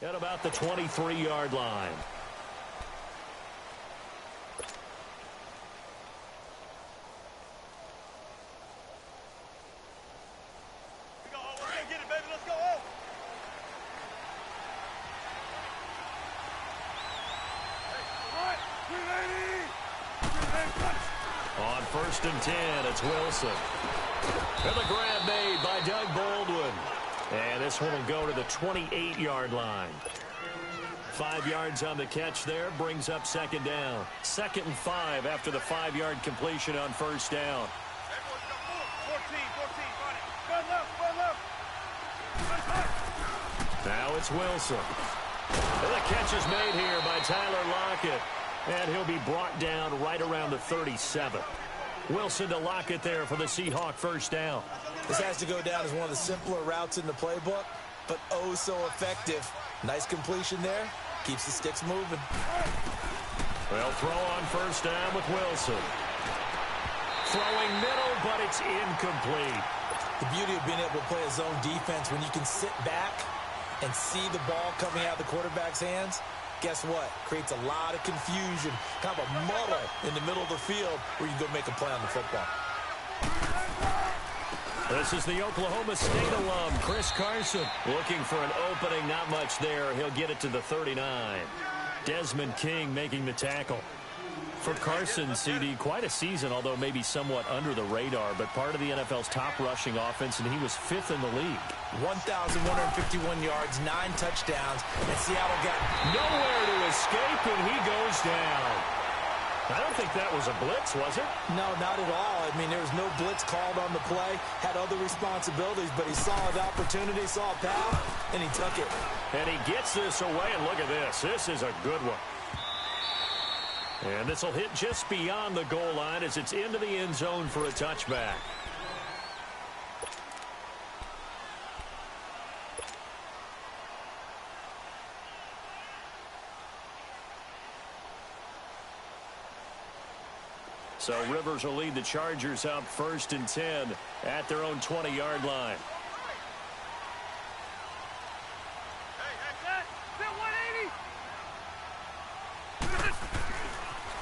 at about the 23-yard line. On 1st and 10, it's Wilson. And the grab made by Doug Baldwin. And this one will go to the 28-yard line. 5 yards on the catch there, brings up 2nd down. 2nd and 5 after the 5-yard completion on 1st down. Now it's Wilson. And the catch is made here by Tyler Lockett. And he'll be brought down right around the 37. Wilson to Lockett there for the Seahawk 1st down. This has to go down as one of the simpler routes in the playbook, but oh so effective. Nice completion there. Keeps the sticks moving. Well, throw on 1st down with Wilson. Throwing middle, but it's incomplete. The beauty of being able to play a zone defense when you can sit back and see the ball coming out of the quarterback's hands. Guess what? Creates a lot of confusion, kind of a muddle in the middle of the field where you can go make a play on the football. This is the Oklahoma State alum, Chris Carson. Looking for an opening, not much there. He'll get it to the 39. Desmond King making the tackle. For Carson, CD, quite a season, although maybe somewhat under the radar, but part of the NFL's top rushing offense, and he was 5th in the league. 1,151 yards, 9 touchdowns, and Seattle got nowhere to escape, and he goes down. I don't think that was a blitz, was it? No, not at all. I mean, there was no blitz called on the play, had other responsibilities, but he saw an opportunity, saw a path, and he took it. And he gets this away, and look at this. This is a good one. And this will hit just beyond the goal line as it's into the end zone for a touchback. So Rivers will lead the Chargers up 1st and 10 at their own 20-yard line.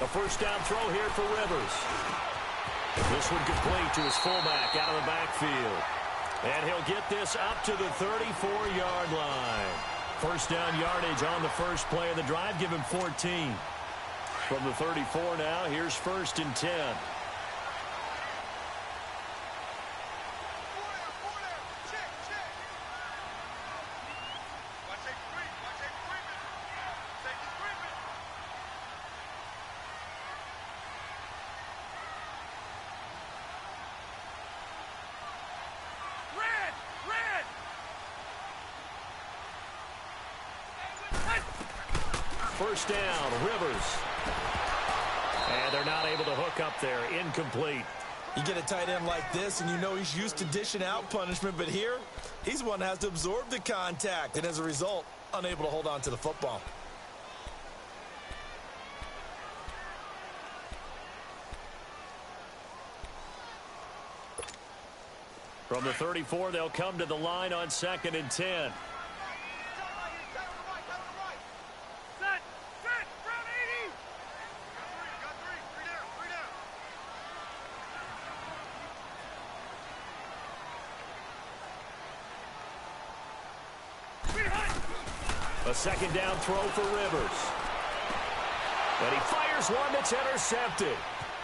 A 1st down throw here for Rivers. This one complete to his fullback out of the backfield. And he'll get this up to the 34-yard line. 1st down yardage on the first play of the drive. Give him 14. From the 34 now, here's 1st and 10. First down, Rivers. And they're not able to hook up there. Incomplete. You get a tight end like this, and you know he's used to dishing out punishment, but here, he's one that has to absorb the contact, and as a result, unable to hold on to the football. From the 34, they'll come to the line on 2nd and 10. A 2nd down throw for Rivers. And he fires one that's intercepted.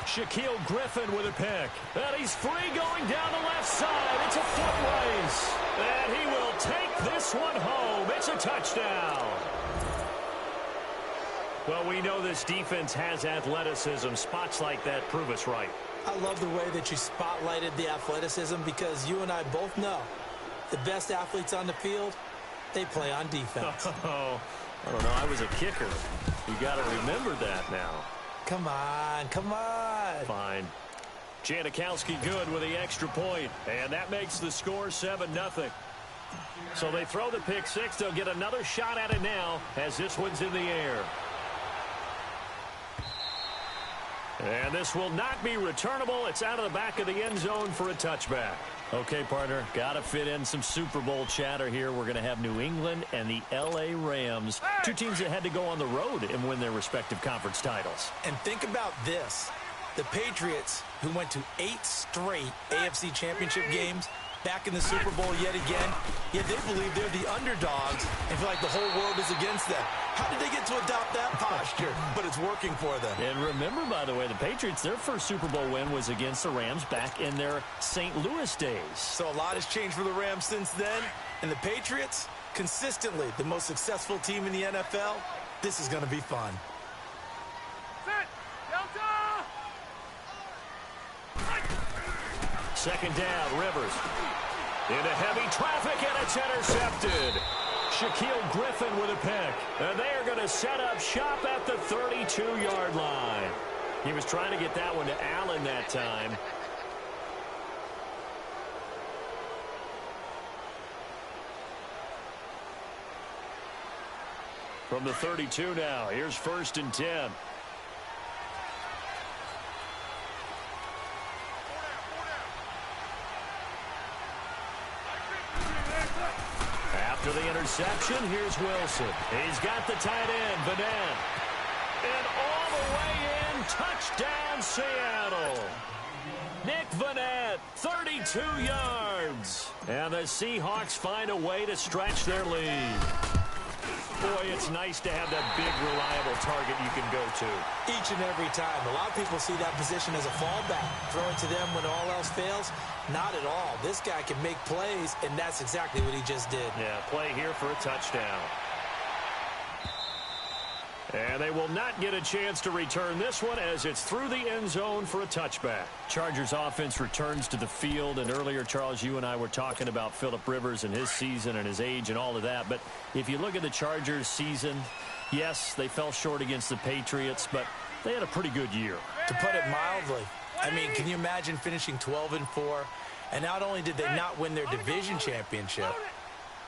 Shaquille Griffin with a pick. And he's free going down the left side. It's a foot race. And he will take this one home. It's a touchdown. Well, we know this defense has athleticism. Spots like that prove us right. I love the way that you spotlighted the athleticism because you and I both know the best athletes on the field, they play on defense. Oh, I don't know. I was a kicker. You got to remember that now. Come on, come on. Fine. Janikowski good with the extra point, and that makes the score 7-0. So they throw the pick six. They'll get another shot at it now as this one's in the air. And this will not be returnable. It's out of the back of the end zone for a touchback. Okay, partner, got to fit in some Super Bowl chatter here. We're going to have New England and the L.A. Rams, two teams that had to go on the road and win their respective conference titles. And think about this. The Patriots, who went to 8 straight AFC championship games, back in the Super Bowl yet again, yet they believe they're the underdogs and feel like the whole world is against them. How did they get to adopt that posture? But it's working for them. And remember, by the way, the Patriots, their first Super Bowl win was against the Rams back in their St. Louis days. So a lot has changed for the Rams since then. And the Patriots, consistently the most successful team in the NFL. This is going to be fun. Second down, Rivers. Into heavy traffic, and it's intercepted. Shaquille Griffin with a pick. And they are going to set up shop at the 32-yard line. He was trying to get that one to Allen that time. From the 32 now, here's 1st and 10. After the interception, here's Wilson. He's got the tight end, Vanette. And all the way in, touchdown Seattle. Nick Vanette, 32 yards. And the Seahawks find a way to stretch their lead. Boy, it's nice to have that big, reliable target you can go to. Each and every time. A lot of people see that position as a fallback. Throw it to them when all else fails. Not at all. This guy can make plays, and that's exactly what he just did. Yeah, play here for a touchdown. And they will not get a chance to return this one as it's through the end zone for a touchback. Chargers offense returns to the field, and earlier, Charles, you and I were talking about Phillip Rivers and his season and his age and all of that. But if you look at the Chargers season, yes, they fell short against the Patriots, but they had a pretty good year. To put it mildly, I mean, can you imagine finishing 12-4? And not only did they not win their division championship,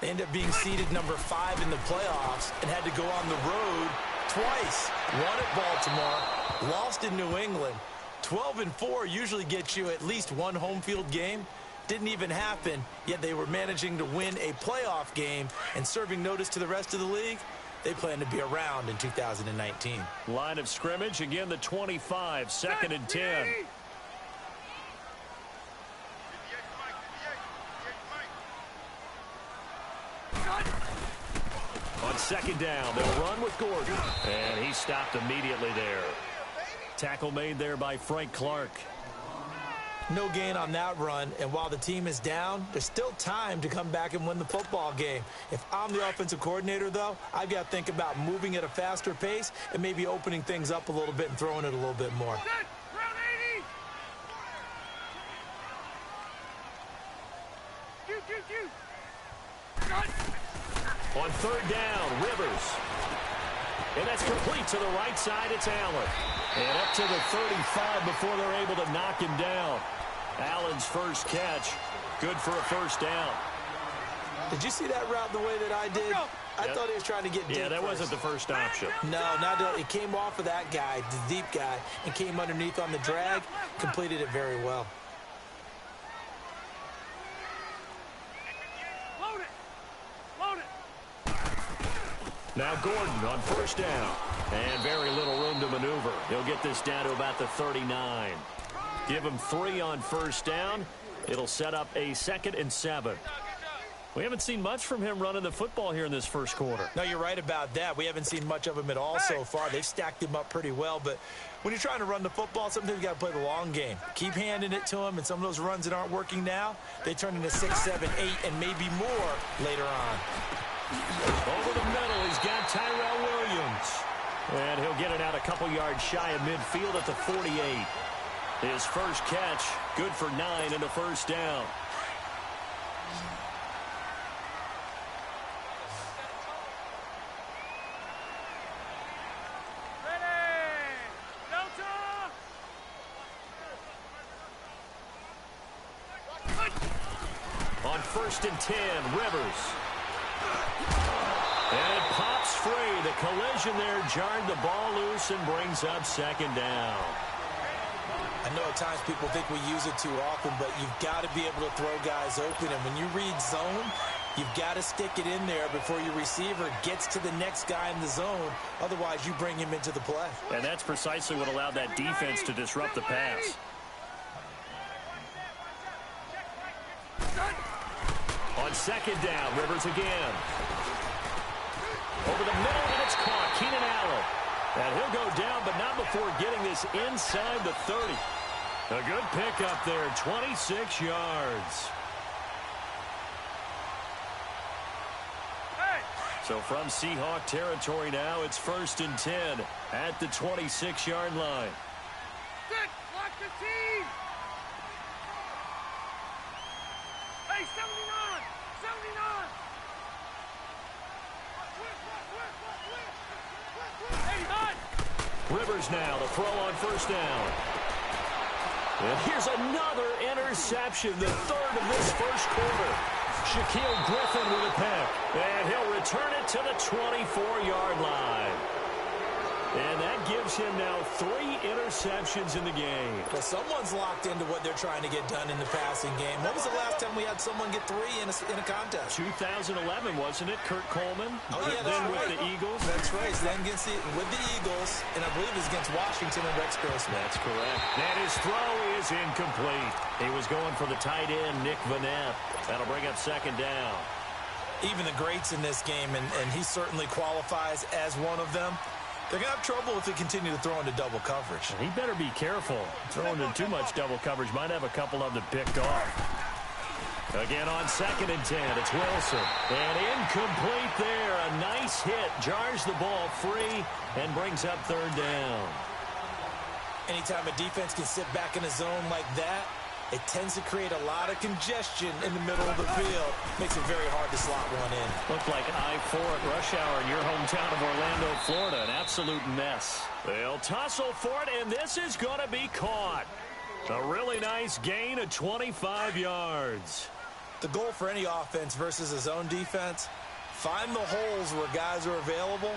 they ended up being seeded number 5 in the playoffs and had to go on the road twice. Won at Baltimore, lost in New England. 12-4 usually gets you at least one home field game. Didn't even happen, yet they were managing to win a playoff game and serving notice to the rest of the league. They plan to be around in 2019. Line of scrimmage, again the 25, 2nd and 10. On 2nd down, they'll run with Gordon. And he stopped immediately there. Tackle made there by Frank Clark. No gain on that run, and while the team is down, there's still time to come back and win the football game. If I'm the offensive coordinator, though, I've got to think about moving at a faster pace and maybe opening things up a little bit and throwing it a little bit more. On 3rd down, Rivers. And that's complete to the right side. It's Allen. And up to the 35 before they're able to knock him down. Allen's first catch. Good for a 1st down. Did you see that route the way that I did? I thought he was trying to get deep. Yeah, that wasn't the first option. No, it came off of that guy, the deep guy, and came underneath on the drag. Completed it very well. Now Gordon on 1st down. And very little room to maneuver. He'll get this down to about the 39. Give him 3 on 1st down. It'll set up a 2nd and 7. We haven't seen much from him running the football here in this first quarter. No, you're right about that. We haven't seen much of him at all so far. They've stacked him up pretty well. But when you're trying to run the football, sometimes you got to play the long game. Keep handing it to him, and some of those runs that aren't working now, they turn into 6, 7, 8, and maybe more later on. Over the middle, he's got Tyrell Williams. And he'll get it out a couple yards shy of midfield at the 48. His first catch, good for 9 and a 1st down. On 1st and 10, Rivers. And it pops free. The collision there jarred the ball loose and brings up 2nd down. I know at times people think we use it too often, but you've got to be able to throw guys open. And when you read zone, you've got to stick it in there before your receiver gets to the next guy in the zone. Otherwise, you bring him into the play. And that's precisely what allowed that defense to disrupt the pass. On second down, Rivers again. Over the middle, and it's caught. Keenan Allen. And he'll go down, but not before getting this inside the 30. A good pickup there, 26 yards. So from Seahawk territory now, it's 1st and 10 at the 26-yard line. Lock the team! Hey, 79! 79! Rivers now, the throw on 1st down. And here's another interception, the 3rd of this 1st quarter. Shaquille Griffin with a pick. And he'll return it to the 24-yard line. And that gives him now 3 interceptions in the game. Well, someone's locked into what they're trying to get done in the passing game. When was the last time we had someone get 3 in a contest? 2011, wasn't it? Kurt Coleman? Oh, yeah, then right. with the Eagles. That's right. Then with the Eagles, and I believe it's against Washington and Rex Grossman. That's correct. And his throw is incomplete. He was going for the tight end, Nick Vanette. That'll bring up 2nd down. Even the greats in this game, and he certainly qualifies as one of them, they're going to have trouble if they continue to throw into double coverage. He better be careful. Throwing into too much double coverage might have a couple of them picked off. Again on 2nd and 10, it's Wilson. And incomplete there. A nice hit. Jars the ball free and brings up 3rd down. Anytime a defense can sit back in a zone like that, it tends to create a lot of congestion in the middle of the field. Makes it very hard to slot one in. Looked like I-4 at rush hour in your hometown of Orlando, Florida. An absolute mess. They'll tussle for it, and this is going to be caught. A really nice gain of 25 yards. The goal for any offense versus a zone defense, find the holes where guys are available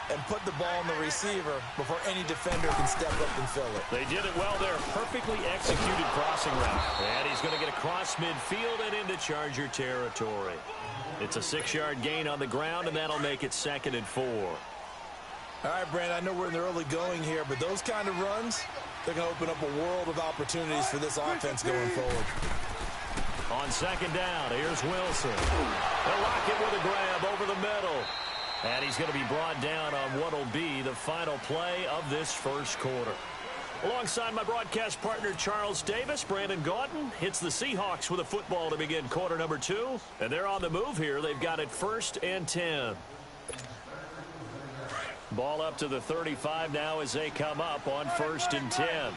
and put the ball in the receiver before any defender can step up and fill it. They did it well there. Perfectly executed crossing route. And he's going to get across midfield and into Charger territory. It's a 6-yard gain on the ground, and that'll make it 2nd and 4. All right, Brandon, I know we're in the early going here, but those kind of runs, they're going to open up a world of opportunities for this offense going forward. On 2nd down, here's Wilson. They'll lock it with a grab over the middle. And he's going to be brought down on what will be the final play of this 1st quarter. Alongside my broadcast partner, Charles Davis, Brandon Gaudin hits the Seahawks with a football to begin quarter number 2. And they're on the move here. They've got it 1st and 10. Ball up to the 35 now as they come up on 1st and 10.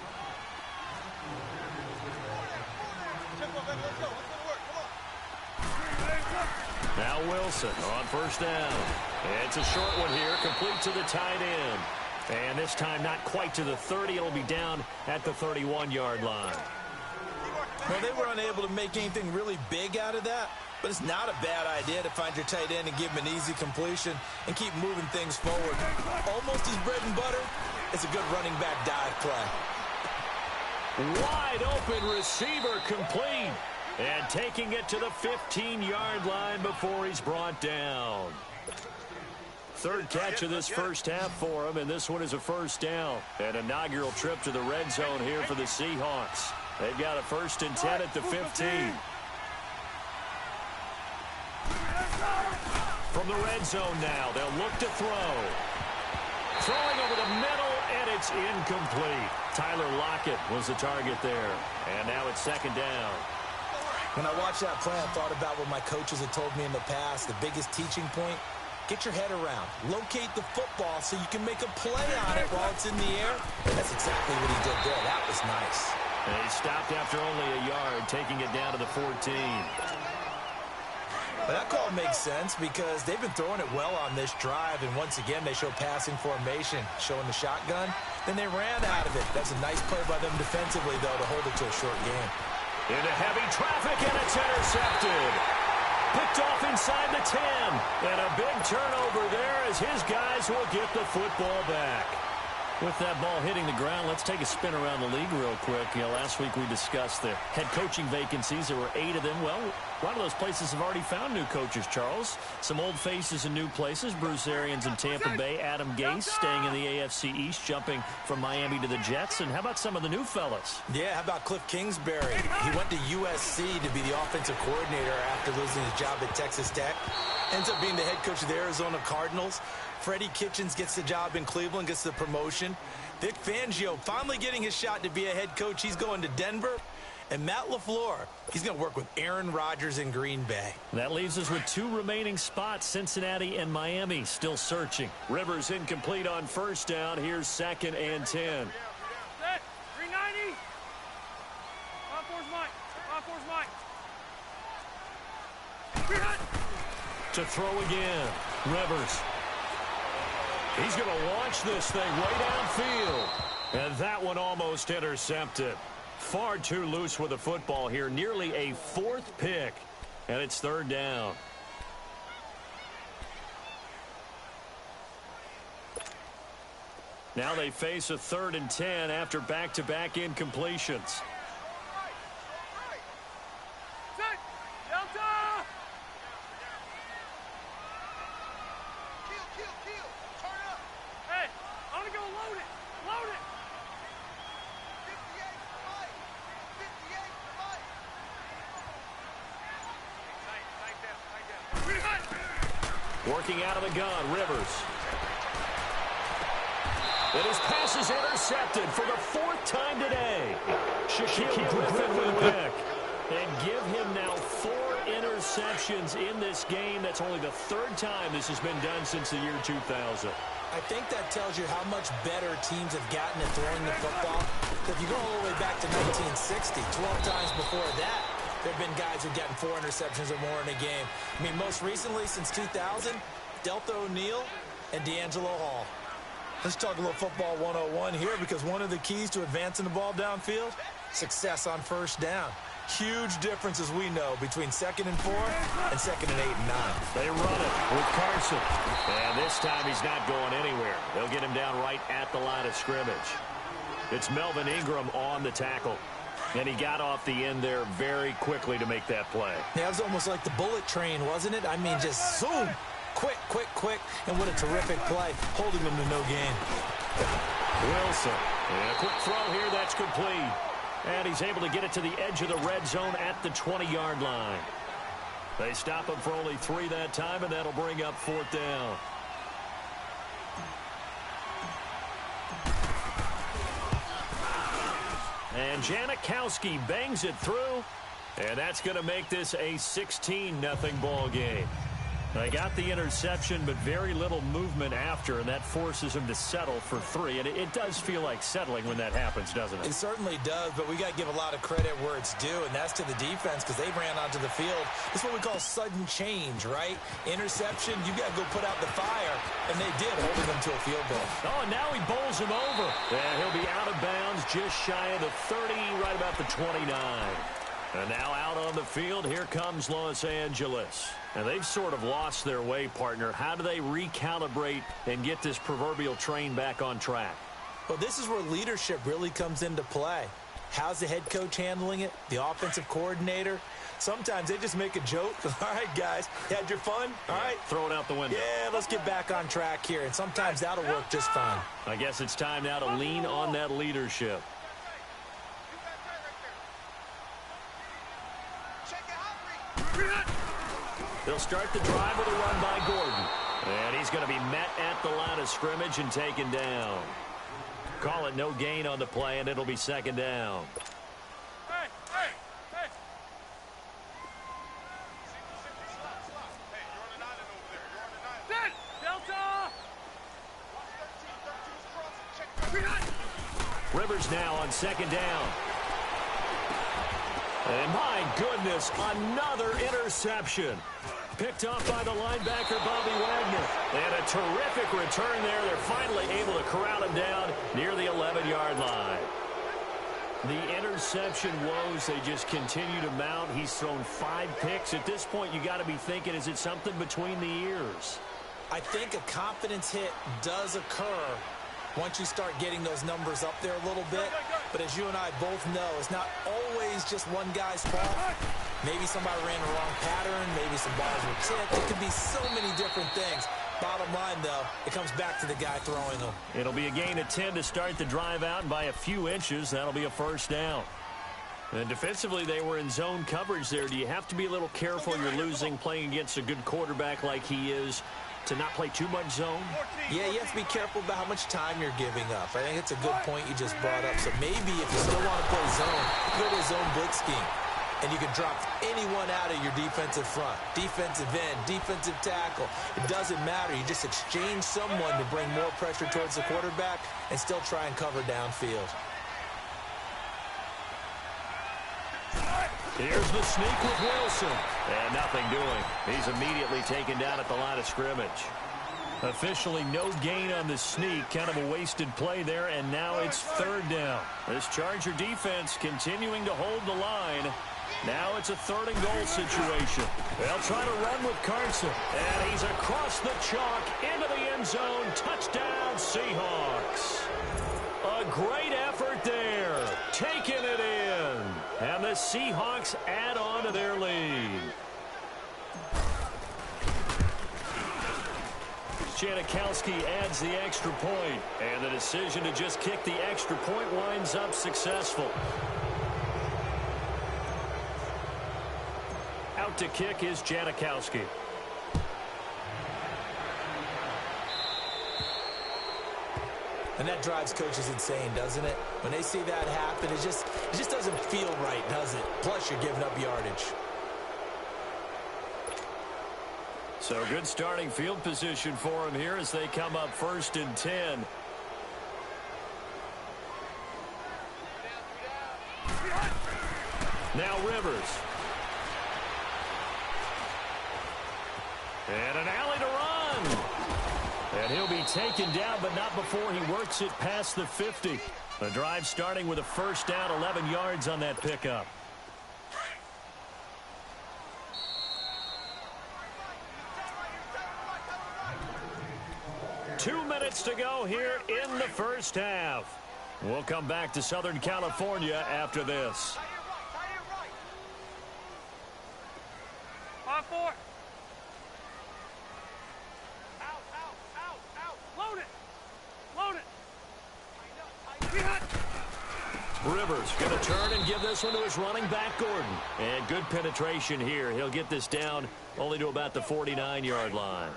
Now Wilson on 1st down. It's a short one here, complete to the tight end. And this time not quite to the 30. It'll be down at the 31-yard line. Well, they were unable to make anything really big out of that, but it's not a bad idea to find your tight end and give him an easy completion and keep moving things forward. Almost his bread and butter. It's a good running back dive play. Wide open receiver complete. And taking it to the 15-yard line before he's brought down. 3rd catch of this 1st half for him, and this one is a 1st down. An inaugural trip to the red zone here for the Seahawks. They've got a 1st and 10 at the 15. From the red zone now, they'll look to throw. Throwing over the middle, and it's incomplete. Tyler Lockett was the target there. And now it's 2nd down. When I watched that play, I thought about what my coaches had told me in the past. The biggest teaching point, get your head around. Locate the football so you can make a play on it while it's in the air. That's exactly what he did there. That was nice. And he stopped after only a yard, taking it down to the 14. But that call makes sense because they've been throwing it well on this drive, and once again they show passing formation, showing the shotgun. Then they ran out of it. That's a nice play by them defensively, though, to hold it to a short game. Into heavy traffic, and it's intercepted. Picked off inside the 10. And a big turnover there as his guys will get the football back. With that ball hitting the ground, let's take a spin around the league real quick. Last week we discussed the head coaching vacancies. There were 8 of them. Well, a lot of those places have already found new coaches, Charles. Some old faces in new places. Bruce Arians in Tampa Bay. Adam Gase staying in the AFC East, jumping from Miami to the Jets. And how about some of the new fellas? Yeah, how about Cliff Kingsbury? He went to USC to be the offensive coordinator after losing his job at Texas Tech. Ends up being the head coach of the Arizona Cardinals. Freddie Kitchens gets the job in Cleveland, gets the promotion. Vic Fangio finally getting his shot to be a head coach. He's going to Denver. And Matt LaFleur, he's going to work with Aaron Rodgers in Green Bay. That leaves us with 2 remaining spots, Cincinnati and Miami, still searching. Rivers incomplete on first down. Here's 2nd and 10. Set. 390. Encore's Mike. Encore's Mike. 300. To throw again. Rivers. He's going to launch this thing way downfield. And that one almost intercepted. Far too loose with the football here. Nearly a 4th pick. And it's 3rd down. Now they face a 3rd and 10 after back-to-back incompletions. Set. Delta. Kill. Turn up. Hey, I'm going to go load it. Load it. 58 for Mike. 58 for Mike. Like that. Working out of the gun, Rivers. And his pass is intercepted for the 4th time today. Shaquille Griffin with a pick. And give him now 4 interceptions in this game. That's only the 3rd time this has been done since the year 2000. I think that tells you how much better teams have gotten at throwing the football. If you go all the way back to 1960, 12 times before that, there have been guys who've gotten 4 interceptions or more in a game. I mean, most recently, since 2000, Delta O'Neal and D'Angelo Hall. Let's talk a little football 101 here, because one of the keys to advancing the ball downfield, success on first down. Huge difference, as we know, between 2nd and 4 and 2nd and 8 and 9. They run it with Carson. And this time he's not going anywhere. They'll get him down right at the line of scrimmage. It's Melvin Ingram on the tackle. And he got off the end there very quickly to make that play. Yeah, it was almost like the bullet train, wasn't it? I mean, just zoom. Quick. And what a terrific play, holding them to no gain. Wilson. And a quick throw here. That's complete. And he's able to get it to the edge of the red zone at the 20-yard line. They stop him for only 3 that time, and that'll bring up 4th down. And Janikowski bangs it through. And that's going to make this a 16-0 ball game. They got the interception, but very little movement after, and that forces him to settle for 3. And it does feel like settling when that happens, doesn't it? It certainly does, but we got to give a lot of credit where it's due, and that's to the defense, because they ran onto the field. It's what we call sudden change, right? Interception, you got to go put out the fire, and they did, holding them to a field goal. Oh, and now he bowls him over. And he'll be out of bounds just shy of the 30, right about the 29. And now out on the field, here comes Los Angeles. And they've sort of lost their way, partner. How do they recalibrate and get this proverbial train back on track? Well, this is where leadership really comes into play. How's the head coach handling it? The offensive coordinator? Sometimes they just make a joke. All right, guys, you had your fun? All right. Throw it out the window. Yeah, let's get back on track here. And sometimes that'll work just fine. I guess it's time now to lean on that leadership. They'll start the drive with a run by Gordon. And he's going to be met at the line of scrimmage and taken down. Call it no gain on the play, and it'll be 2nd down. Hey. Set. Delta. Rivers now on 2nd down. And my goodness, another interception. Picked off by the linebacker, Bobby Wagner. And a terrific return there. They're finally able to corral him down near the 11-yard line. The interception woes, they just continue to mount. He's thrown 5 picks. At this point, you got to be thinking, is it something between the ears? I think a confidence hit does occur once you start getting those numbers up there a little bit. But as you and I both know, it's not always just one guy's fault. Maybe somebody ran the wrong pattern. Maybe some balls were tipped. It could be so many different things. Bottom line, though, it comes back to the guy throwing them. It'll be a gain of 10 to start the drive out, and by a few inches, that'll be a first down. And defensively, they were in zone coverage there. Do you have to be a little careful? You're losing playing against a good quarterback like he is to not play too much zone? Yeah, you have to be careful about how much time you're giving up. I think it's a good point you just brought up. So maybe if you still want to play zone, go to a zone blitz scheme. And you can drop anyone out of your defensive front, defensive end, defensive tackle. It doesn't matter. You just exchange someone to bring more pressure towards the quarterback and still try and cover downfield. Here's the sneak with Wilson. And nothing doing. He's immediately taken down at the line of scrimmage. Officially no gain on the sneak. Kind of a wasted play there, and now it's third down. This Charger defense continuing to hold the line. Now it's a third and goal situation. They'll try to run with Carson. And he's across the chalk into the end zone. Touchdown, Seahawks. A great effort there. Taking it in. And the Seahawks add on to their lead. Janikowski adds the extra point. And the decision to just kick the extra point winds up successful. Out to kick is Janikowski. And that drives coaches insane, doesn't it? When they see that happen, it just doesn't feel right, does it? Plus, you're giving up yardage. So good starting field position for him here as they come up 1st and 10. Now Rivers. And an alley to run. And he'll be taken down, but not before he works it past the 50. The drive starting with a first down, 11 yards on that pickup. Two minutes to go here in the first half. We'll come back to Southern California after this. 5-4. Rivers going to turn and give this one to his running back, Gordon. And good penetration here. He'll get this down only to about the 49-yard line.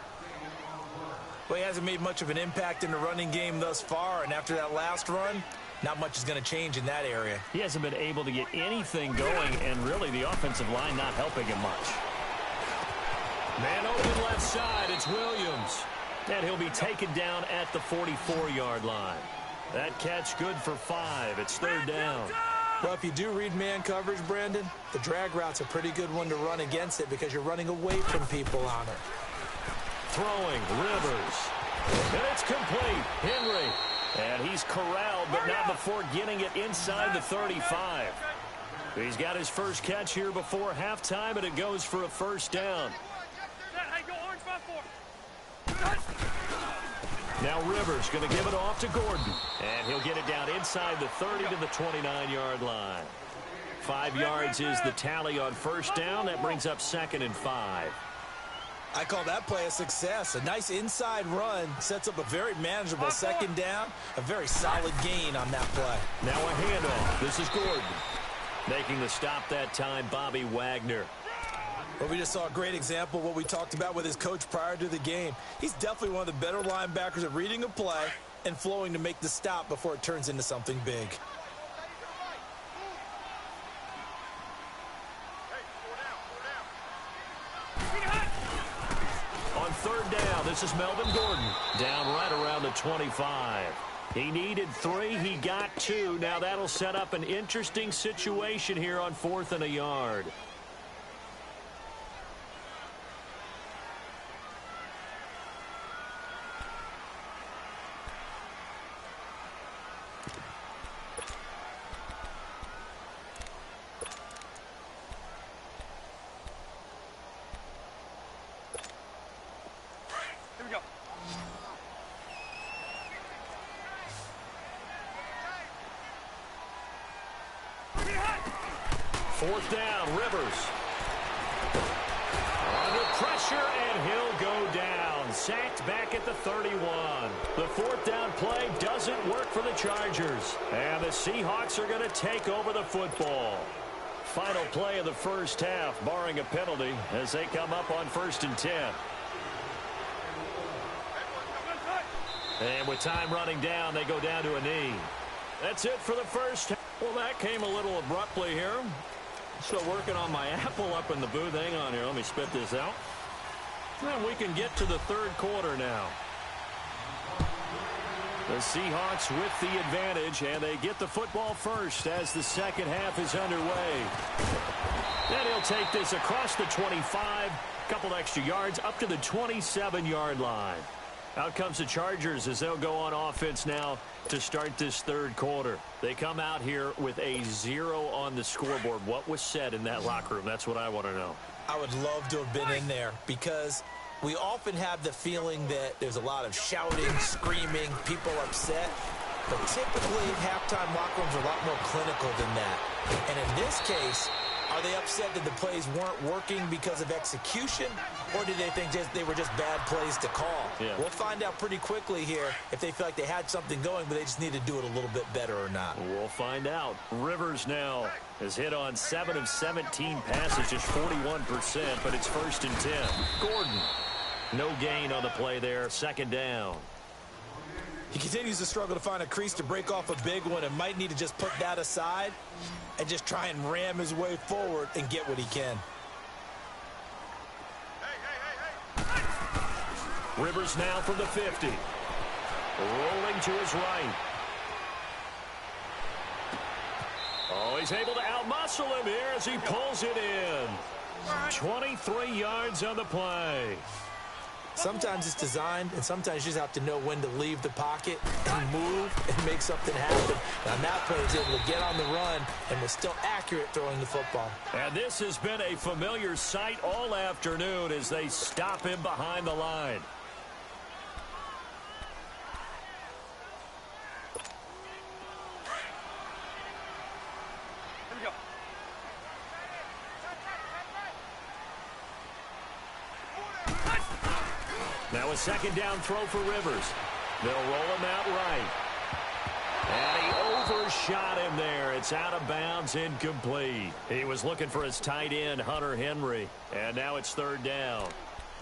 Well, he hasn't made much of an impact in the running game thus far, and after that last run, not much is going to change in that area. He hasn't been able to get anything going, and really the offensive line not helping him much. Man open left side, it's Williams. And he'll be taken down at the 44-yard line. That catch good for 5. It's third down. Well, if you do read man coverage, Brandon, the drag route's a pretty good one to run against it because you're running away from people on it. Throwing, Rivers. And it's complete. Henry. And he's corralled, but not before getting it inside the 35. He's got his first catch here before halftime, and it goes for a first down. Now Rivers going to give it off to Gordon. And he'll get it down inside the 30 to the 29-yard line. 5 yards is the tally on first down. That brings up 2nd and 5. I call that play a success. A nice inside run sets up a very manageable second down. A very solid gain on that play. Now a handoff. This is Gordon. Making the stop that time, Bobby Wagner. Well, we just saw a great example of what we talked about with his coach prior to the game. He's definitely one of the better linebackers at reading a play and flowing to make the stop before it turns into something big. On third down, this is Melvin Gordon. Down right around the 25. He needed 3. He got 2. Now that'll set up an interesting situation here on 4th and a yard. 4th down, Rivers. Under pressure, and he'll go down. Sacked back at the 31. The 4th down play doesn't work for the Chargers. And the Seahawks are going to take over the football. Final play of the first half, barring a penalty, as they come up on 1st and 10. And with time running down, they go down to a knee. That's it for the first half. Well, that came a little abruptly here. Still working on my apple up in the booth. Hang on here. Let me spit this out. And we can get to the 3rd quarter now. The Seahawks with the advantage, and they get the football first as the second half is underway. And he'll take this across the 25, a couple extra yards, up to the 27-yard line. Out comes the Chargers as they'll go on offense now to start this 3rd quarter. They come out here with a 0 on the scoreboard. What was said in that locker room? That's what I want to know. I would love to have been in there because we often have the feeling that there's a lot of shouting, screaming, people upset. But typically, halftime locker rooms are a lot more clinical than that. And in this case, are they upset that the plays weren't working because of execution, or did they think they were just bad plays to call? Yeah. We'll find out pretty quickly here if they feel like they had something going, but they just need to do it a little bit better or not. We'll find out. Rivers now has hit on 7 of 17 passes, just 41%, but it's 1st and 10. Gordon, no gain on the play there, 2nd down. He continues to struggle to find a crease to break off a big one and might need to just put that aside and just try and ram his way forward and get what he can. Rivers now from the 50. Rolling to his right. Oh, he's able to outmuscle him here as he pulls it in. 23 yards on the play. Sometimes it's designed, and sometimes you just have to know when to leave the pocket and move and make something happen. Now, that play is able to get on the run and was still accurate throwing the football. And this has been a familiar sight all afternoon as they stop him behind the line. Now a 2nd down throw for Rivers. They'll roll him out right. And he overshot him there. It's out of bounds, incomplete. He was looking for his tight end, Hunter Henry. And now it's 3rd down.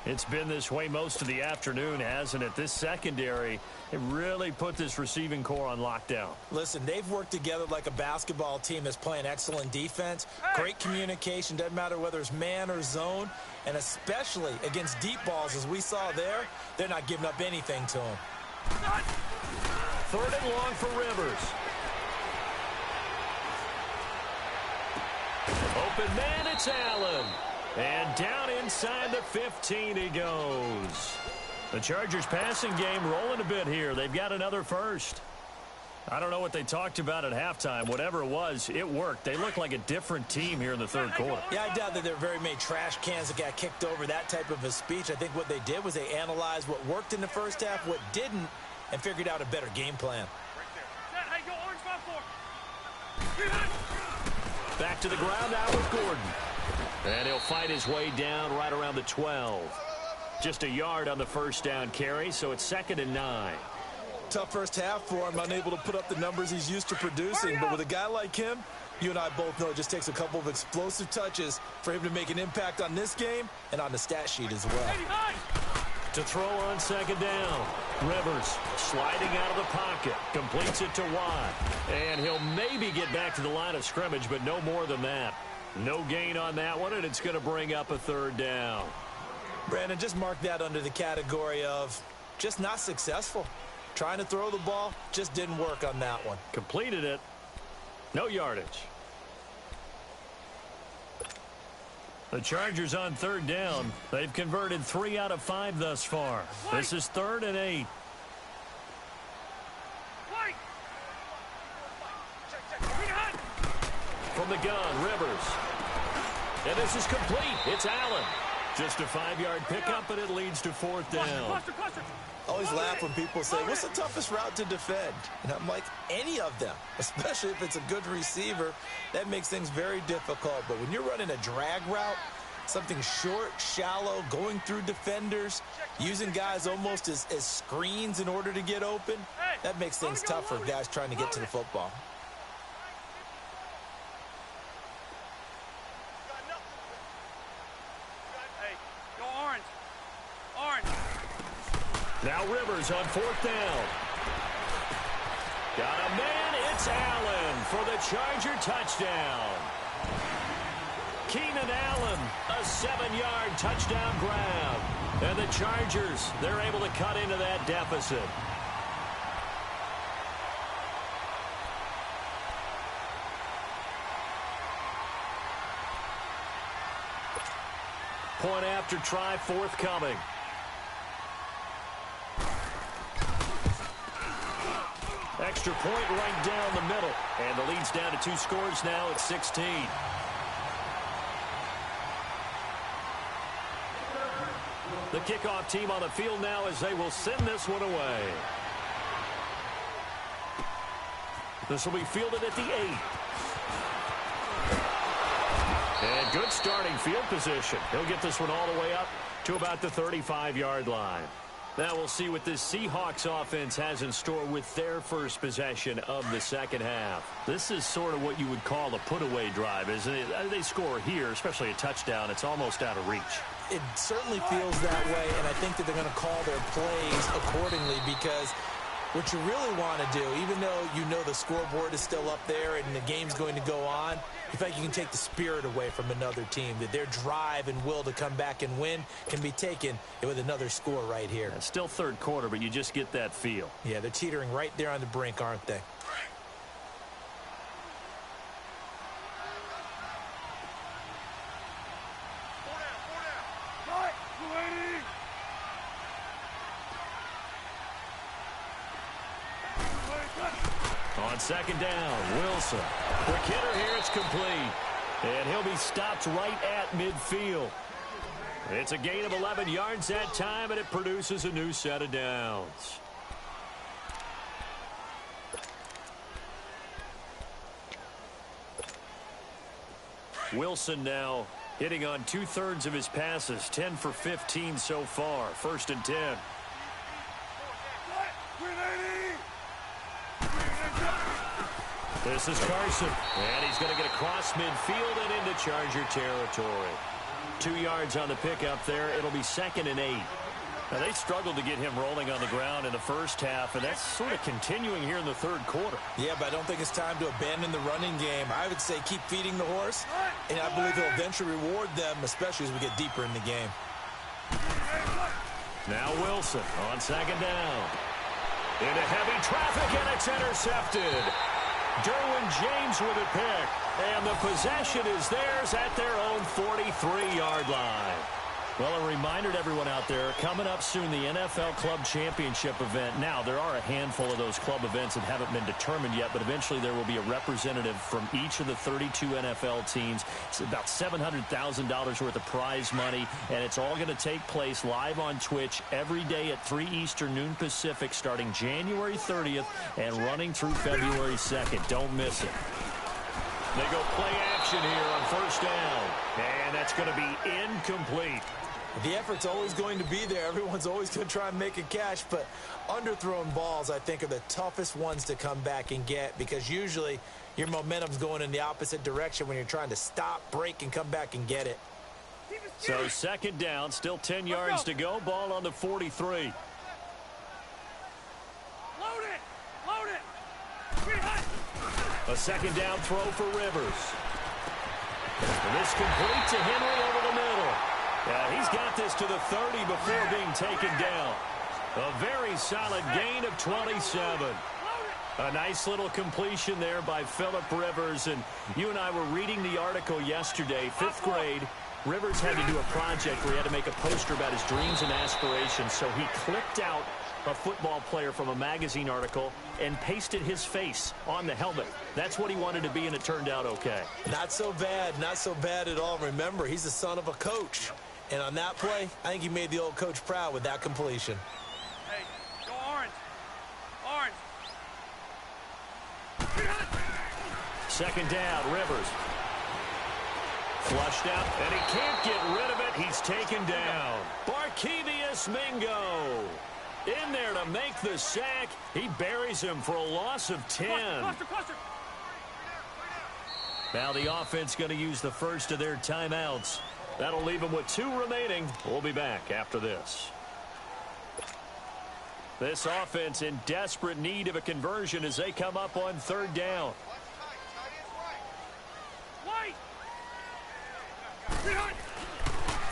It's been this way most of the afternoon, hasn't it? This secondary, it really put this receiving core on lockdown. Listen, they've worked together like a basketball team that's playing excellent defense. Great communication, doesn't matter whether it's man or zone. And especially against deep balls, as we saw there, they're not giving up anything to them. 3rd and long for Rivers. Open man, it's Allen. And down inside the 15 he goes. The Chargers passing game rolling a bit here. They've got another first. I don't know what they talked about at halftime. Whatever it was, it worked. They look like a different team here in the 3rd quarter. Yeah, I doubt that there are very many trash cans that got kicked over, that type of a speech. I think what they did was they analyzed what worked in the first half, what didn't, and figured out a better game plan. Back to the ground now with Gordon. And he'll fight his way down right around the 12. Just a yard on the 1st down carry, so it's 2nd and 9. Tough first half for him, unable to put up the numbers he's used to producing. But with a guy like him, you and I both know it just takes a couple of explosive touches for him to make an impact on this game and on the stat sheet as well. To throw on 2nd down. Rivers sliding out of the pocket. Completes it to Watt. And he'll maybe get back to the line of scrimmage, but no more than that. No gain on that one, and it's going to bring up a 3rd down. Brandon, just mark that under the category of just not successful. Trying to throw the ball, just didn't work on that one. Completed it. No yardage. The Chargers on 3rd down. They've converted 3 out of 5 thus far. This is 3rd and 8. From the gun, Rivers. And this is complete. It's Allen. Just a 5-yard pickup, and it leads to fourth down. Cluster. Always laugh when people say, what's the toughest route to defend? And I'm like, any of them, especially if it's a good receiver. That makes things very difficult. But when you're running a drag route, something short, shallow, going through defenders, using guys almost as screens in order to get open, that makes things tough for guys trying to get to the football. Hey, go orange. Now Rivers on fourth down. Got a man. It's Allen for the Charger touchdown. Keenan Allen, a 7-yard touchdown grab. And the Chargers, they're able to cut into that deficit. Point after try forthcoming. Extra point right down the middle. And the lead's down to 2 scores now at 16. The kickoff team on the field now as they will send this one away. This will be fielded at the 8. And good starting field position. He'll get this one all the way up to about the 35-yard line. Now we'll see what this Seahawks offense has in store with their first possession of the second half. This is sort of what you would call a put-away drive, isn't it? They score here, especially a touchdown. It's almost out of reach. It certainly feels that way, and I think that they're going to call their plays accordingly because what you really want to do, even though you know the scoreboard is still up there and the game's going to go on, you feel like you can take the spirit away from another team, that their drive and will to come back and win can be taken with another score right here. It's still third quarter, but you just get that feel. Yeah, they're teetering right there on the brink, aren't they? On second down, Wilson. Quick hitter here, it's complete. And he'll be stopped right at midfield. It's a gain of 11 yards that time, and it produces a new set of downs. Wilson now hitting on 2/3 of his passes, 10 for 15 so far. 1st and 10. This is Carson, and he's going to get across midfield and into Charger territory. 2 yards on the pickup there. It'll be 2nd and 8. Now, they struggled to get him rolling on the ground in the first half, and that's sort of continuing here in the third quarter. Yeah, but I don't think it's time to abandon the running game. I would say keep feeding the horse, and I believe he'll eventually reward them, especially as we get deeper in the game. Now Wilson on second down. Into heavy traffic, and it's intercepted. Derwin James with a pick, and the possession is theirs at their own 43-yard line. Well, a reminder to everyone out there, coming up soon, the NFL Club Championship event. Now, there are a handful of those club events that haven't been determined yet, but eventually there will be a representative from each of the 32 NFL teams. It's about $700,000 worth of prize money, and it's all going to take place live on Twitch every day at 3 Eastern, noon Pacific, starting January 30th and running through February 2nd. Don't miss it. They go play action here on first down, and that's going to be incomplete. The effort's always going to be there. Everyone's always going to try and make a catch, but underthrown balls, I think, are the toughest ones to come back and get because usually your momentum's going in the opposite direction when you're trying to stop, break, and come back and get it. So second down, still 10 yards to go. Ball on the 43. Load it! A second down throw for Rivers. And this complete to Henry over the middle. He's got this to the 30 before being taken down. A very solid gain of 27. A nice little completion there by Phillip Rivers. And you and I were reading the article yesterday, 5th grade. Rivers had to do a project where he had to make a poster about his dreams and aspirations. So he clipped out a football player from a magazine article and pasted his face on the helmet. That's what he wanted to be, and it turned out okay. Not so bad. Not so bad at all. Remember, he's the son of a coach. And on that play, I think he made the old coach proud with that completion. Hey, go orange. Orange. Second down, Rivers. Flushed out, and he can't get rid of it. He's taken down. Barkevius Mingo in there to make the sack. He buries him for a loss of 10. Cluster. Now the offense going to use the first of their timeouts. That'll leave them with 2 remaining. We'll be back after this. This offense in desperate need of a conversion as they come up on third down. White.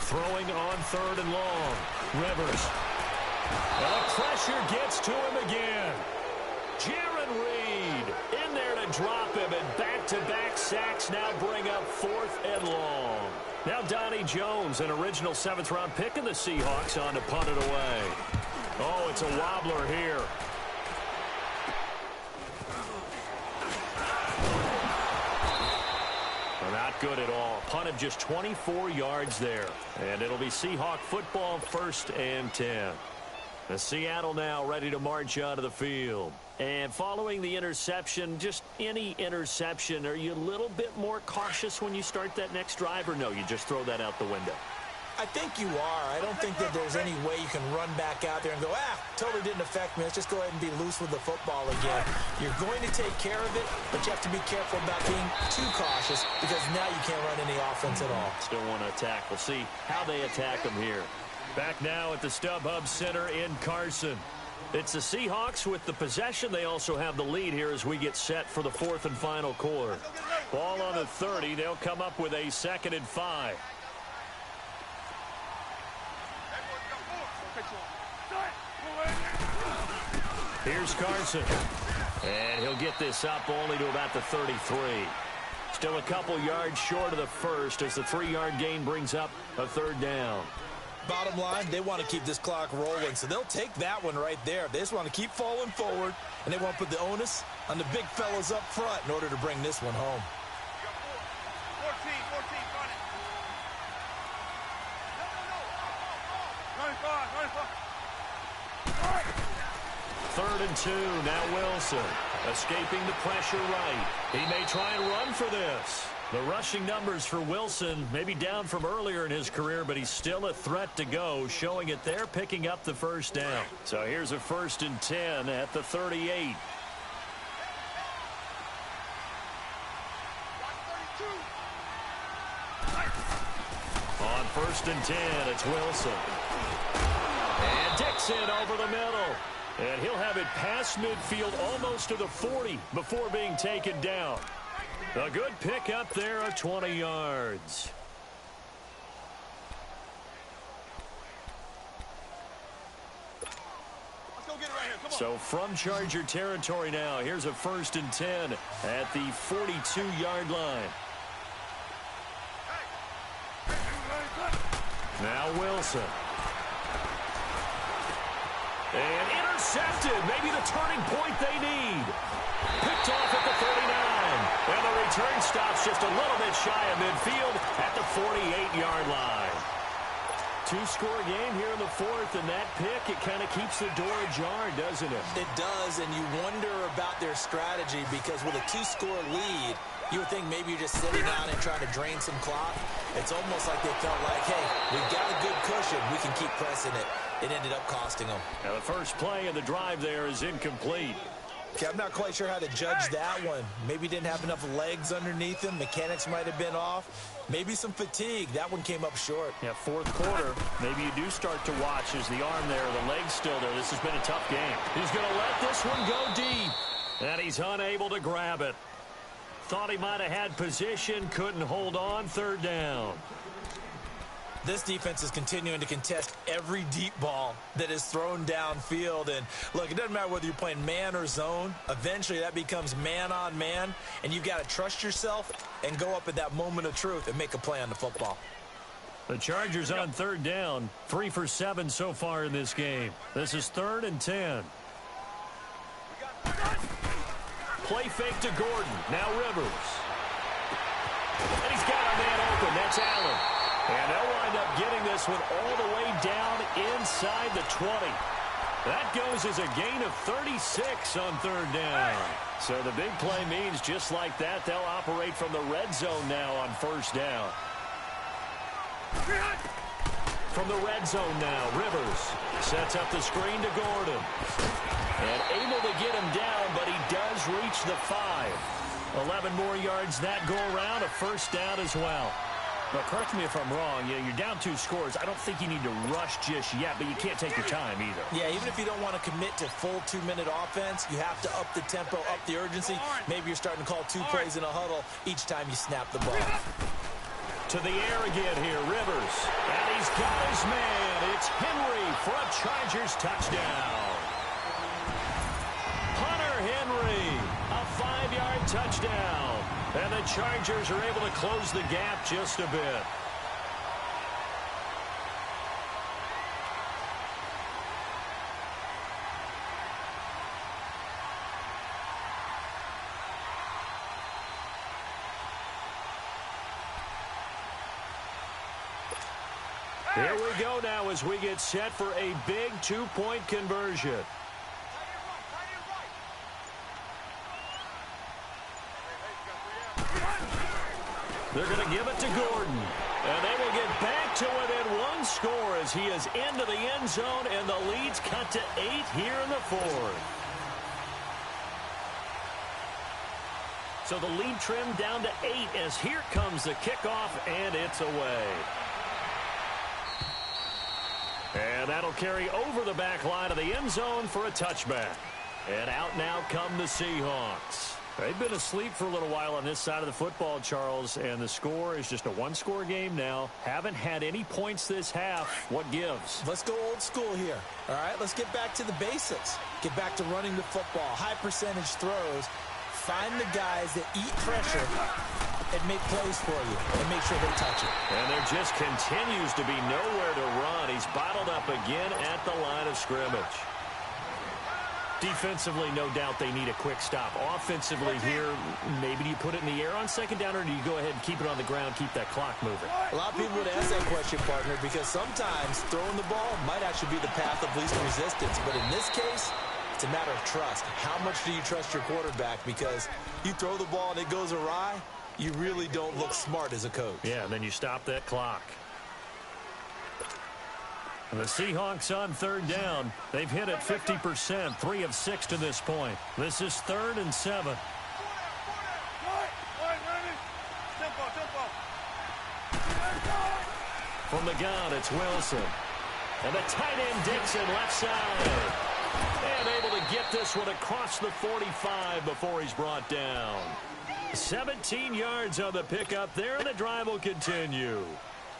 Throwing on third and long. Rivers. And the pressure gets to him again. Jaron Reed in there to drop him, and back-to-back sacks now bring up 4th and long. Now Donnie Jones, an original 7th-round pick of the Seahawks, on to punt it away. Oh, it's a wobbler here. Not good at all. Punt of just 24 yards there. And it'll be Seahawk football, 1st and 10. The Seattle now ready to march onto the field. And following the interception, just any interception, are you a little bit more cautious when you start that next drive, or no, you just throw that out the window? I think you are. I don't think that there's any way you can run back out there and go, totally didn't affect me. Let's just go ahead and be loose with the football again. You're going to take care of it, but you have to be careful about being too cautious because now you can't run any offense at all. Still want to attack. We'll see how they attack them here. Back now at the StubHub Center in Carson. It's the Seahawks with the possession. They also have the lead here as we get set for the 4th and final quarter. Ball on the 30. They'll come up with a 2nd and 5. Here's Carson. And he'll get this up only to about the 33. Still a couple yards short of the first as the 3-yard gain brings up a 3rd down. Bottom line, they want to keep this clock rolling, so they'll take that one right there. They just want to keep falling forward, and they want to put the onus on the big fellas up front in order to bring this one home. 14, run it. No. 3rd and 2, now Wilson. Escaping the pressure right. He may try and run for this. The rushing numbers for Wilson may be down from earlier in his career, but he's still a threat to go, showing it there, picking up the 1st down. So here's a 1st and 10 at the 38. On 1st and 10, it's Wilson. And Dixon over the middle. And he'll have it past midfield almost to the 40 before being taken down. A good pick up there of 20 yards. Let's go get it right here. Come on. So from Charger territory now, here's a 1st and 10 at the 42-yard line. Now Wilson. And intercepted. Maybe the turning point they need. Picked off at the 39. And the return stops just a little bit shy of midfield at the 48-yard line. 2-score game here in the 4th, and that pick, it kind of keeps the door ajar, doesn't it? It does, and you wonder about their strategy because with a 2-score lead, you would think maybe you're just sitting down and trying to drain some clock. It's almost like they felt like, hey, we've got a good cushion. We can keep pressing it. It ended up costing them. Now the first play of the drive there is incomplete. Okay, I'm not quite sure how to judge that one. Maybe didn't have enough legs underneath him. Mechanics might have been off. Maybe some fatigue. That one came up short. Yeah, 4th quarter, maybe you do start to watch as the arm there, the leg's still there. This has been a tough game. He's going to let this one go deep, and he's unable to grab it. Thought he might have had position, couldn't hold on, 3rd down. This defense is continuing to contest every deep ball that is thrown downfield. And, look, it doesn't matter whether you're playing man or zone. Eventually, that becomes man-on-man, and you've got to trust yourself and go up at that moment of truth and make a play on the football. The Chargers on 3rd down, 3 for 7 so far in this game. This is 3rd and 10. Play fake to Gordon. Now Rivers. And he's got a man open. That's Allen. And they'll wind up getting this this one all the way down inside the 20. That goes as a gain of 36 on third down. So the big play means just like that, they'll operate from the red zone now on first down. From the red zone now, Rivers sets up the screen to Gordon. And able to get him down, but he does reach the 5. 11 more yards that go around, a first down as well. But correct me if I'm wrong, you're down 2 scores. I don't think you need to rush just yet, but you can't take your time either. Yeah, even if you don't want to commit to full 2-minute offense, you have to up the tempo, up the urgency. Maybe you're starting to call 2 plays in a huddle each time you snap the ball. To the air again here, Rivers. And he's got his man. It's Henry for a Chargers touchdown. Hunter Henry, a 5-yard touchdown. And the Chargers are able to close the gap just a bit. Here we go now as we get set for a big 2-point conversion. They're going to give it to Gordon. And they will get back to within 1 score as he is into the end zone, and the lead's cut to 8 here in the 4th. So the lead trimmed down to 8 as here comes the kickoff, and it's away. And that'll carry over the back line of the end zone for a touchback. And out now come the Seahawks. They've been asleep for a little while on this side of the football, Charles, and the score is just a 1-score game now. Haven't had any points this half. What gives? Let's go old school here. All right, let's get back to the basics. Get back to running the football, high percentage throws. Find the guys that eat pressure and make plays for you and make sure they touch it. And there just continues to be nowhere to run. He's bottled up again at the line of scrimmage. Defensively, no doubt they need a quick stop. Offensively here, maybe do you put it in the air on second down, or do you go ahead and keep it on the ground, keep that clock moving? A lot of people would ask that question, partner, because sometimes throwing the ball might actually be the path of least resistance. But in this case, it's a matter of trust. How much do you trust your quarterback? Because you throw the ball and it goes awry, you really don't look smart as a coach. Yeah, and then you stop that clock. And the Seahawks on third down. They've hit it 50%, 3 of 6 to this point. This is 3rd and 7. From the gun, it's Wilson. And the tight end Dixon left side. And able to get this one across the 45 before he's brought down. 17 yards on the pickup there, and the drive will continue.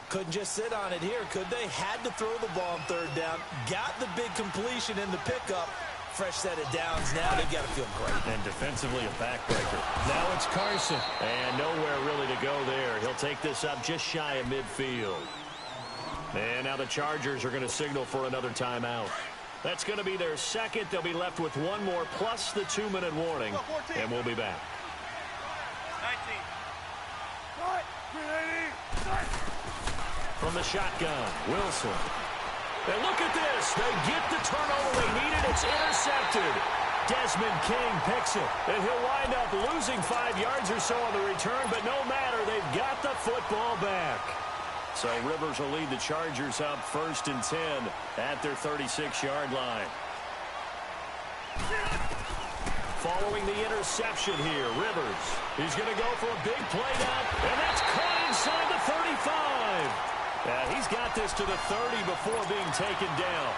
Couldn't just sit on it here, could they? Had to throw the ball on third down. Got the big completion in the pickup. Fresh set of downs now. They've got to feel great. And defensively a backbreaker. Now it's Carson. And nowhere really to go there. He'll take this up just shy of midfield. And now the Chargers are going to signal for another timeout. That's going to be their second. They'll be left with 1 more plus the 2-minute warning. And we'll be back. 19. From the shotgun, Wilson. And look at this. They get the turnover they needed. It's intercepted. Desmond King picks it. And he'll wind up losing 5 yards or so on the return, but no matter, they've got the football back. So Rivers will lead the Chargers up 1st and 10 at their 36-yard line. Following the interception here, Rivers. He's going to go for a big play now, and that's caught inside the 35. He's got this to the 30 before being taken down.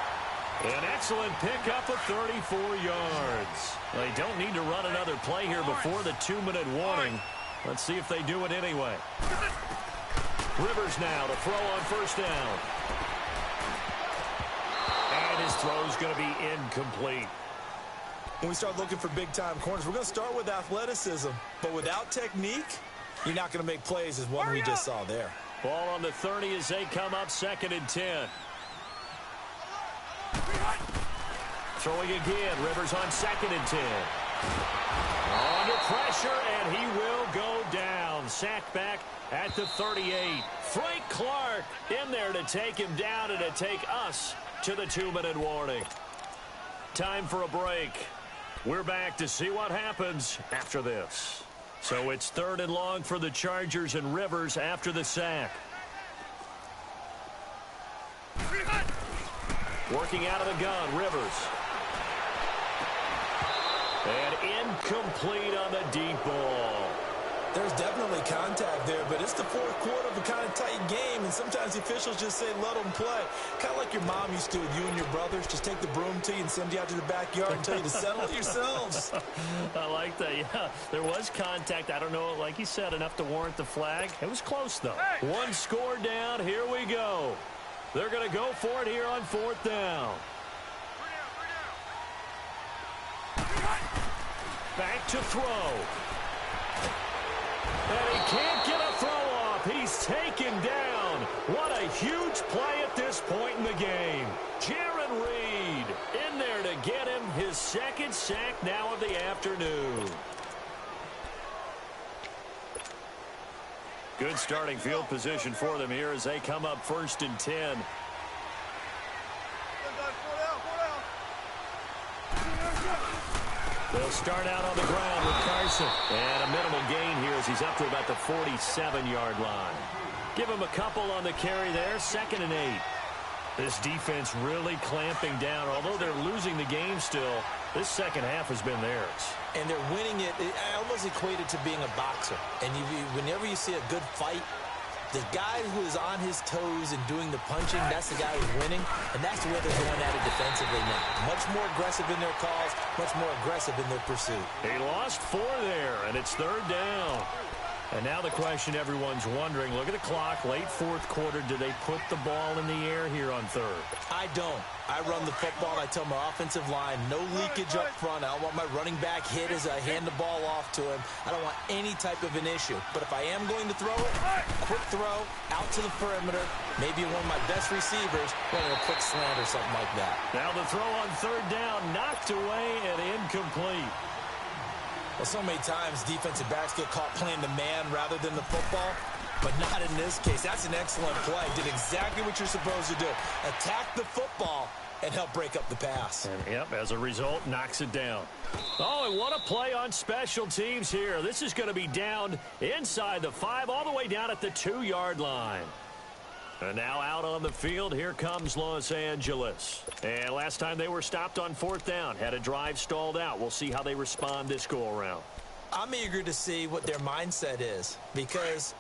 An excellent pickup of 34 yards. They don't need to run another play here before the 2-minute warning. Let's see if they do it anyway. Rivers now to throw on first down. And his throw's going to be incomplete. When we start looking for big-time corners, we're going to start with athleticism. But without technique, you're not going to make plays as one we just saw there. Ball on the 30 as they come up 2nd and 10. Throwing again. Rivers on 2nd and 10. Under pressure, and he will go down. sacked back at the 38. Frank Clark in there to take him down and to take us to the 2-minute warning. Time for a break. We're back to see what happens after this. So it's 3rd and long for the Chargers, and Rivers after the sack. Working out of the gun, Rivers. And incomplete on the deep ball. There's definitely contact there, but it's the 4th quarter of a kind of tight game, and sometimes the officials just say, let them play. Kind of like your mom used to with you and your brothers. Just take the broom to you and send you out to the backyard and tell you to settle it yourselves. I like that, yeah. There was contact. I don't know, like you said, enough to warrant the flag. It was close, though. Hey. 1 score down. Here we go. They're going to go for it here on 4th down. Back to throw. And he can't get a throw off. He's taken down. What a huge play at this point in the game. Jaron Reed in there to get him his 2nd sack now of the afternoon. Good starting field position for them here as they come up 1st and 10. They'll start out on the ground with Carson. And a minimal gain here as he's up to about the 47-yard line. Give him a couple on the carry there. 2nd and 8. This defense really clamping down. Although they're losing the game still, this second half has been theirs. And they're winning it. I almost equate it to being a boxer. And whenever you see a good fight, the guy who is on his toes and doing the punching, that's the guy who's winning. And that's the way they're going at it defensively now. Much more aggressive in their calls, much more aggressive in their pursuit. He lost 4 there, and it's 3rd down. And now the question everyone's wondering, look at the clock, late 4th quarter, do they put the ball in the air here on 3rd? I don't. I run the football. I tell my offensive line, no leakage up front. I don't want my running back hit as I hand the ball off to him. I don't want any type of an issue. But if I am going to throw it, quick throw, out to the perimeter, maybe one of my best receivers running a quick slant or something like that. Now the throw on 3rd down, knocked away and incomplete. Well, so many times defensive backs get caught playing the man rather than the football, but not in this case. That's an excellent play. Did exactly what you're supposed to do. Attack the football and help break up the pass. And, yep, as a result, knocks it down. Oh, and what a play on special teams here. This is going to be down inside the 5, all the way down at the 2-yard line. And now out on the field, here comes Los Angeles. And last time they were stopped on 4th down, had a drive stalled out. We'll see how they respond this go-around. I'm eager to see what their mindset is, because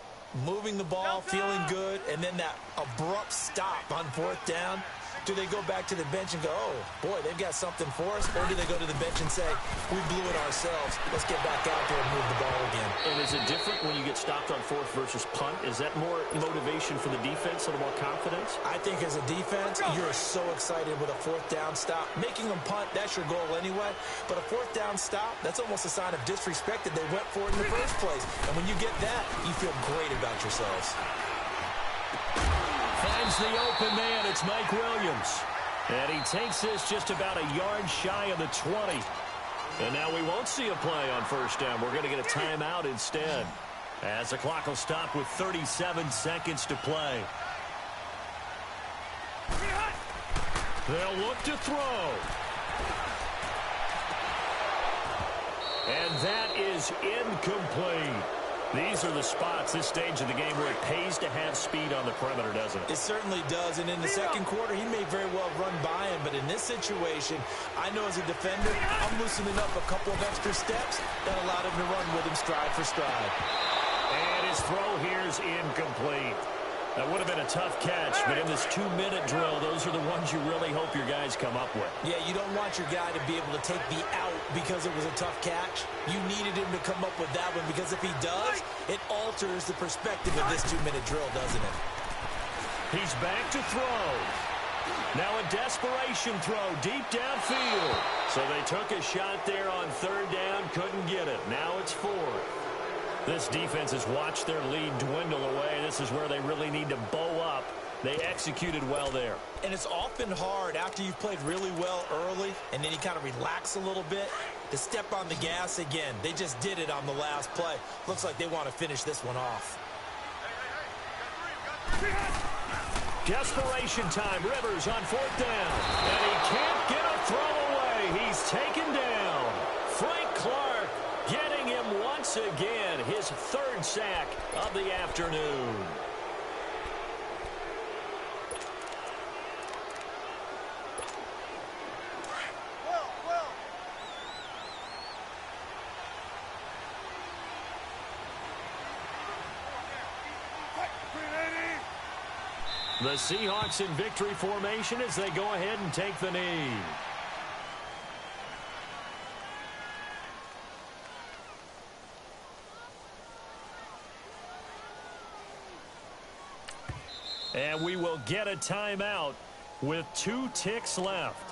moving the ball, feeling good, and then that abrupt stop on 4th down, do they go back to the bench and go, oh, boy, they've got something for us? Or do they go to the bench and say, we blew it ourselves. Let's get back out there and move the ball again. And is it different when you get stopped on 4th versus punt? Is that more motivation for the defense, a little more confidence? I think as a defense, you're so excited with a 4th down stop. Making them punt, that's your goal anyway. But a 4th down stop, that's almost a sign of disrespect that they went for it in the first place. And when you get that, you feel great about yourselves. Finds the open man. It's Mike Williams. And he takes this just about a yard shy of the 20. And now we won't see a play on 1st down. We're going to get a timeout instead, as the clock will stop with 37 seconds to play. They'll look to throw. And that is incomplete. These are the spots, this stage of the game, where it pays to have speed on the perimeter, doesn't it? It certainly does, and in the second quarter, he may very well run by him, but in this situation, I know as a defender, I'm loosening up a couple of extra steps that allowed him to run with him stride for stride. And his throw here is incomplete. That would have been a tough catch, but in this 2-minute drill, those are the ones you really hope your guys come up with. Yeah, you don't want your guy to be able to take the out because it was a tough catch. You needed him to come up with that one, because if he does, it alters the perspective of this 2-minute drill, doesn't it? He's back to throw. Now a desperation throw deep downfield. So they took a shot there on 3rd down, couldn't get it. Now it's 4th. This defense has watched their lead dwindle away. This is where they really need to bow up They executed well there. And it's often hard after you've played really well early and then you kind of relax a little bit to step on the gas again. They just did it on the last play. Looks like they want to finish this one off. Desperation time. Rivers on 4th down. And he can't get a throw away. He's taken down. Frank Clark getting him once again. His 3rd sack of the afternoon. The Seahawks in victory formation as they go ahead and take the knee. And we will get a timeout with 2 ticks left.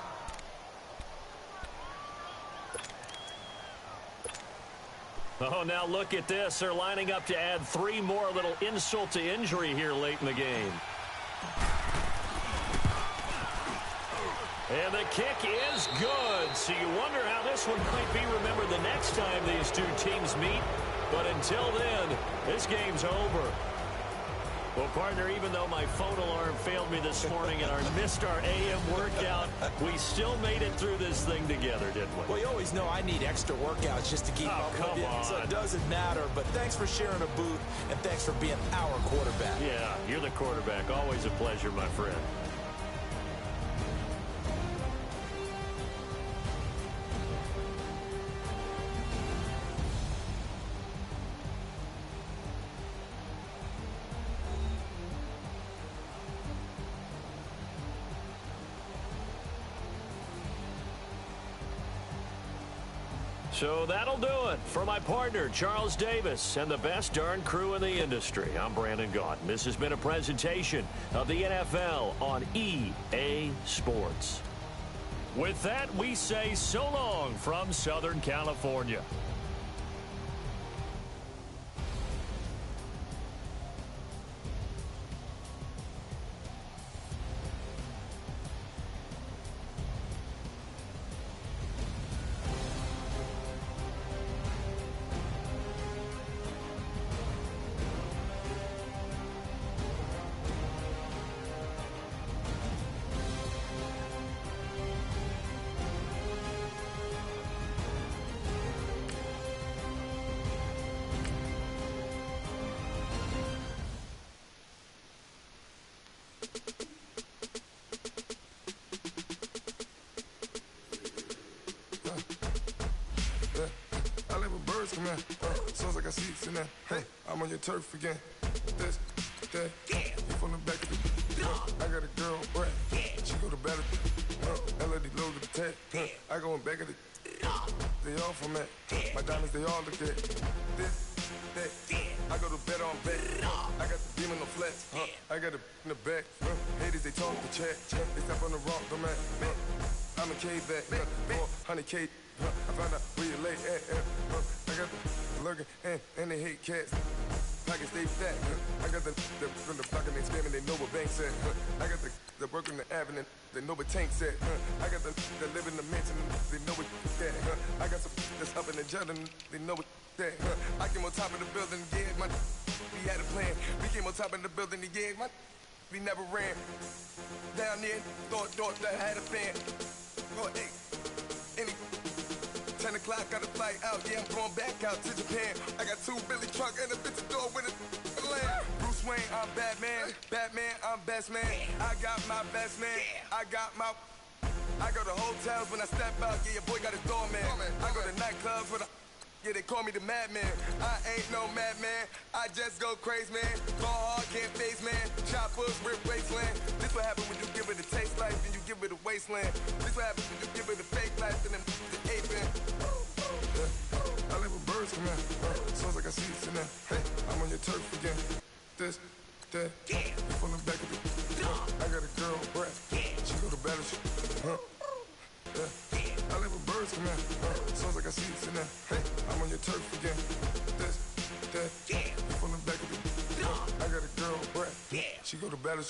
Oh, now look at this. They're lining up to add 3 more, a little insult to injury here late in the game. And the kick is good. So you wonder how this one might be remembered the next time these 2 teams meet. But until then, this game's over. Well, partner, even though my phone alarm failed me this morning and missed our AM workout, we still made it through this thing together, didn't we? Well, you always know I need extra workouts just to keep up with you. So it doesn't matter. But thanks for sharing a booth, and thanks for being our quarterback. Yeah, you're the quarterback. Always a pleasure, my friend. So that'll do it for my partner, Charles Davis, and the best darn crew in the industry. I'm Brandon Gaudin. This has been a presentation of the NFL on EA Sports. With that, we say so long from Southern California. Sounds like I see it in there. Hey, I'm on your turf again. This, that, you from the back of the. I got a girl, Brad. She go to battle. LAD low to the tag. I go in back of the. They all from that. My diamonds, they all look at. This, that. I go to bet on bet. I got the beam in the flats. I got it in the back. Haters, they talk the chat. They step on the rock, the man. I'm a K-back. 400K. I found out where you lay at. I got the lurking and they hate cats. Pockets stay fat. I got the from the block and they spamming, they know what banks at. I got the work in the avenue, they know what tanks at. I got the live in the mansion, they know what that. I got some that's up in the jungle, they know what that. I came on top of the building, yeah, we had a plan. We came on top of the building, yeah, we never ran. Down there, thought that I had a fan. Oh, hey, any 10 o'clock, got a flight out, yeah, I'm going back out to Japan. I got 2 Billy truck and a bitch door with a land. Bruce Wayne, I'm Batman. Batman, I'm best man. I got my best man. I go to hotels when I step out, yeah, your boy got his doorman. I go to nightclubs with a, yeah, they call me the madman. I ain't no madman, I just go crazy, man. Go hard, can't face, man. Choppers, rip wasteland. This what happen when you give it a taste life and you give it a wasteland. This what happen when you give it a fake life and then the aping. I live with birds come in. Sounds like I see it in there. Hey, I'm on your turf again. This, that, you from the back of the. I got a girl, Brad. She go to battle. I live with birds come in. Sounds like I see it in there. Hey, I'm on your turf again. This, that, you from the back of the. I got a girl, Brad. She go to battle.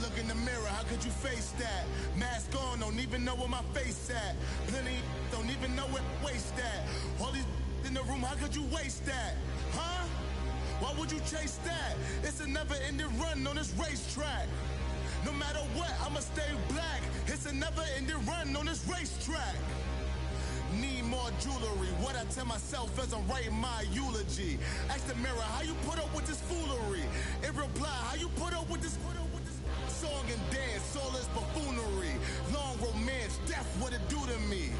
look in the mirror, how could you face that? Mask on, don't even know where my face at. Plenty don't even know where waste at. All these in the room, how could you waste that? Huh? Why would you chase that? It's a never-ending run on this racetrack. No matter what, I'ma stay black. It's a never-ending run on this racetrack. Need more jewelry. What I tell myself as I'm writing my eulogy. Ask the mirror, how you put up with this foolery? It reply, how you put up with this song and dance, all this buffoonery. Long romance, death, what it do to me?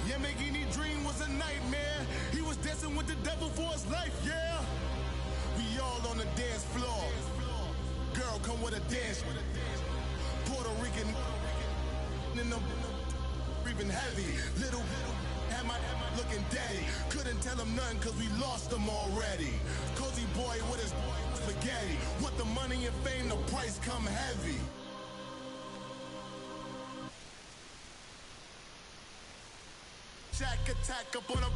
Yeah, making me dream was a nightmare. He was dancing with the devil for his life, yeah. We all on the dance floor. Girl, come with a dance. Puerto Rican in the breathing heavy. Little had my looking daddy. Couldn't tell him nothing cause we lost him already. Cozy boy with his spaghetti. With the money and fame, the price come heavy. Shack attack up on a